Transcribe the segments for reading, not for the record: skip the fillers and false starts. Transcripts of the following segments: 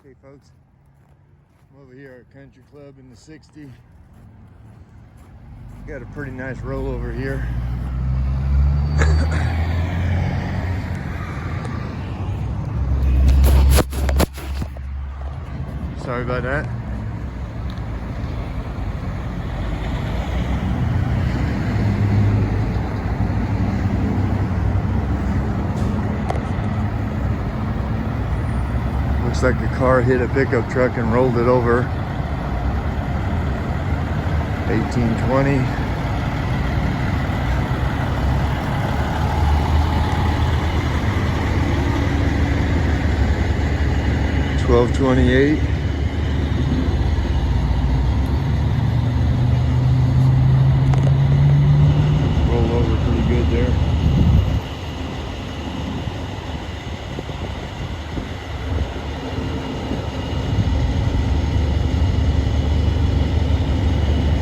Okay folks, I'm over here at Country Club in the 60. Got a pretty nice rollover here. Sorry about that. Looks like the car hit a pickup truck and rolled it over. 1820. $12.28. Roll over pretty good there.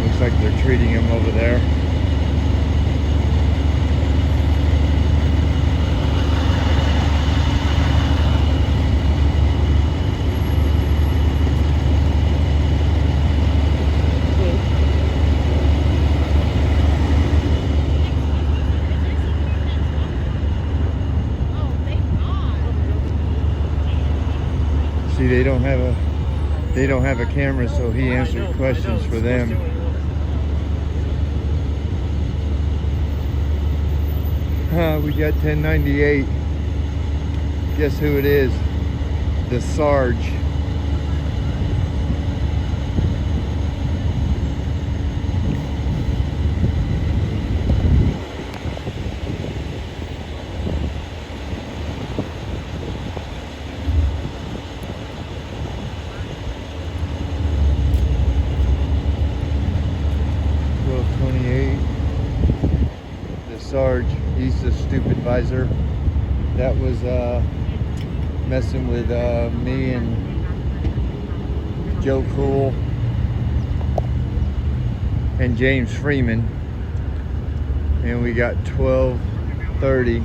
Looks like they're treating him over there. See, they don't have a camera, so he answered questions for them. We got 1098. Guess who it is? The Sarge. Sarge, he's the stupid visor that was messing with me and Joe Cool and James Freeman, and we got 1230.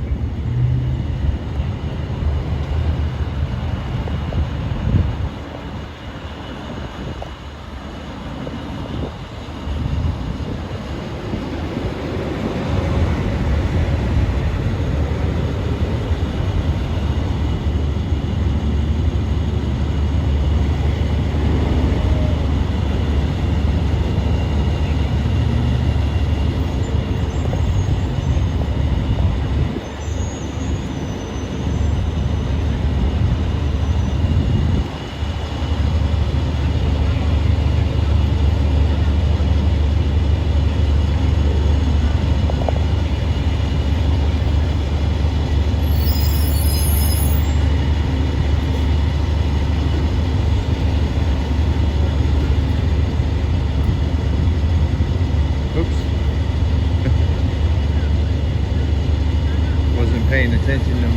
Paying attention to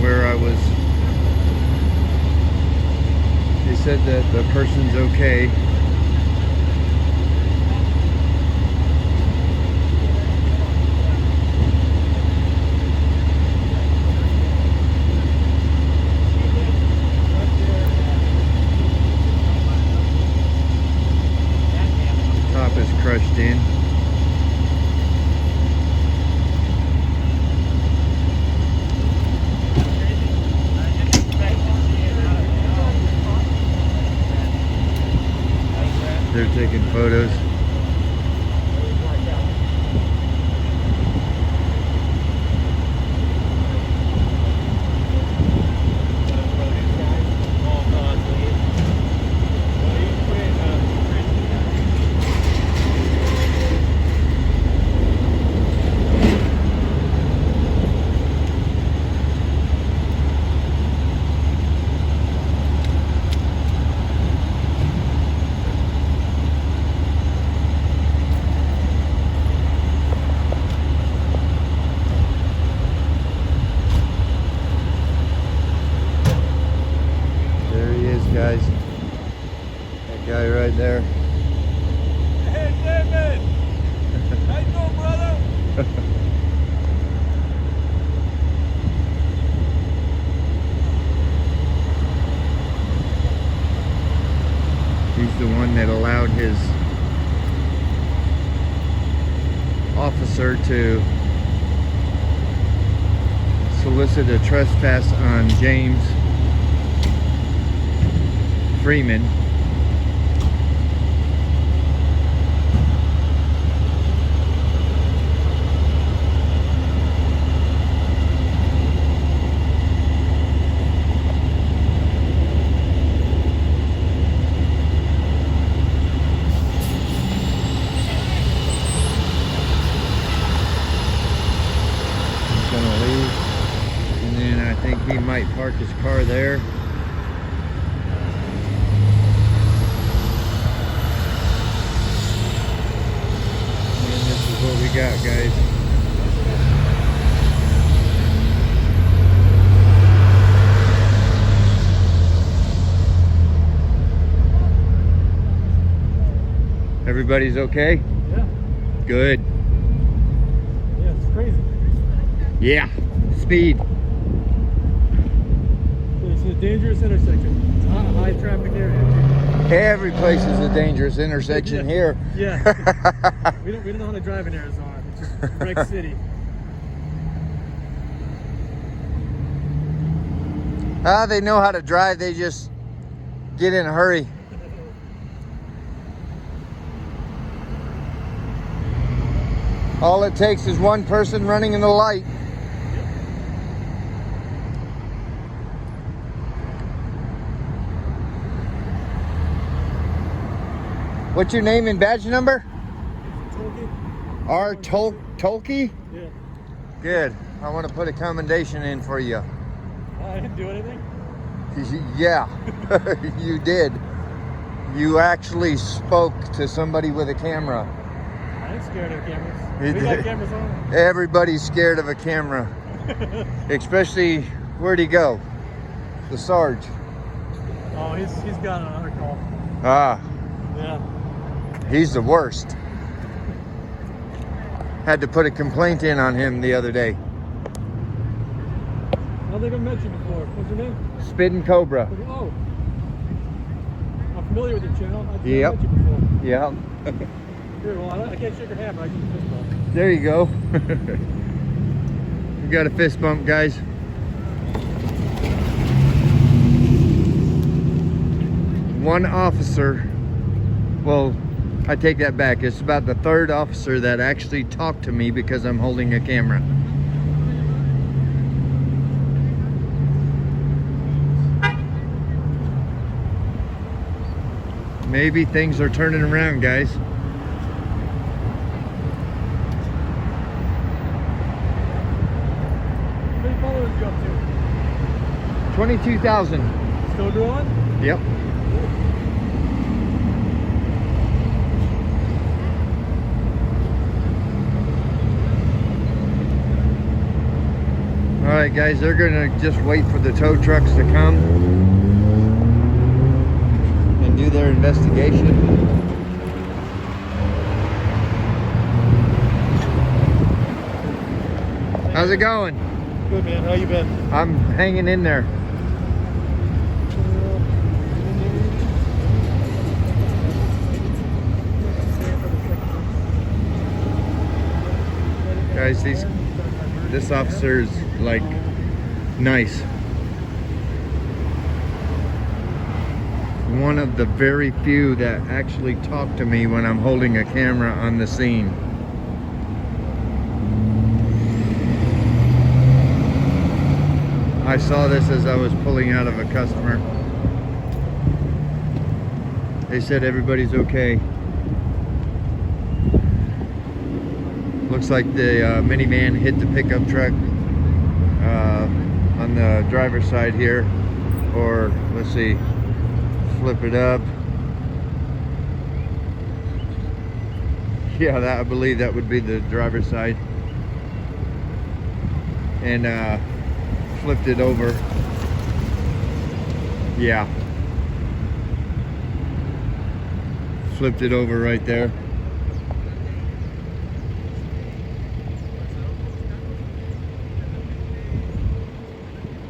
where I was. They said that the person's okay. The top is crushed in. They're taking photos. Guys, that guy right there. Hey David, how you doing, brother? the one that allowed his officer to solicit a trespass on James Freeman. He might park his car there. And this is what we got, guys. Everybody's okay? Yeah. Good. Yeah, it's crazy. Yeah. Speed. It's a dangerous intersection. It's not a high traffic area. Every place is a dangerous intersection here. Yeah. we don't know how to drive in Arizona. It's just wreck city. They know how to drive, they just get in a hurry. All it takes is one person running in the light. What's your name and badge number? Tolkien. R. Tolkien? Yeah. Good. I want to put a commendation in for you. I didn't do anything. Yeah, you did. You actually spoke to somebody with a camera. I ain't scared of cameras. You We did. got cameras on. Everybody's scared of a camera. Especially, where'd he go? The Sarge. Oh, he's got another call. Ah, Yeah. he's the worst. Had to put a complaint in on him the other day. I don't think I've met you before. What's your name? Spittin' Cobra. Oh. I'm familiar with your channel. I've Yep. met you before. Yeah. Here, well, I can't shake your hand, but I can fist bump. There you go. We got a fist bump, guys. One officer, well, I take that back. It's about the third officer that actually talked to me because I'm holding a camera. Maybe things are turning around, guys. How many followers you up to? 22,000. Still growing? Yep. All right, guys, they're gonna just wait for the tow trucks to come and do their investigation. How's it going? Good, man. How you been? I'm hanging in there. Guys, this officer's like nice. One of the very few that actually talk to me when I'm holding a camera on the scene. I saw this as I was pulling out of a customer. They said everybody's okay. Looks like the minivan hit the pickup truck on the driver's side here. Or, let's see, flip it up. Yeah, I believe that would be the driver's side. And flipped it over. Yeah. Flipped it over right there.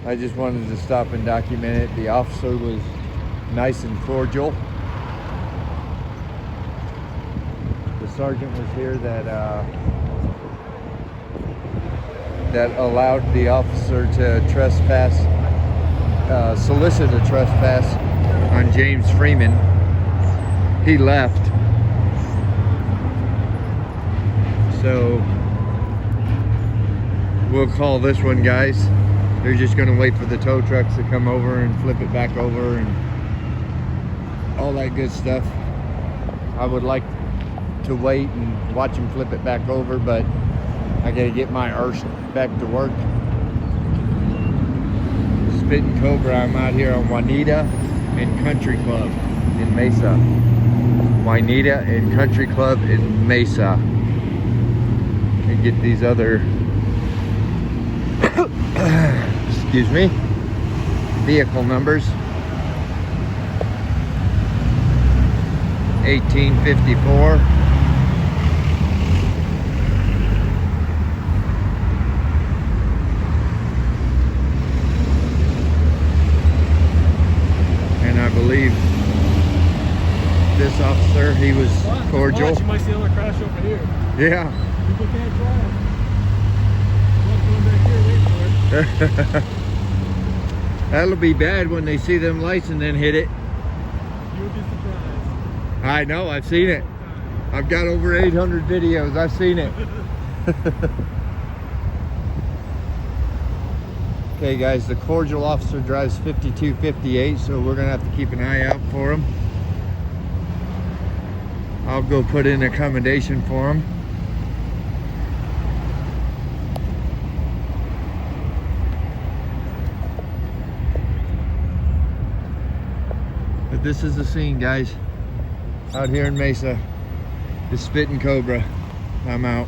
I just wanted to stop and document it. The officer was nice and cordial. sergeant was here that that allowed the officer to trespass, solicit a trespass on James Freeman. He left. So we'll call this one, guys. They're just gonna wait for the tow trucks to come over and flip it back over and all that good stuff. I would like to wait and watch them flip it back over, but I gotta get my arse back to work. Spitting Cobra, I'm out here on Juanita and Country Club in Mesa. Juanita and Country Club in Mesa. And get these other, excuse me, vehicle numbers. 1854. And I believe this officer, he was cordial. Watch, you might see another crash over here. Yeah. People can't drive. Going back here, wait for it. That'll be bad when they see them lights and then hit it. You'll be surprised. I know, I've seen it. I've got over 800 videos, I've seen it. Okay guys, the cordial officer drives 5258, so we're gonna have to keep an eye out for him. I'll go put in a commendation for him. But this is the scene, guys. Out here in Mesa, the Spitting Cobra. I'm out.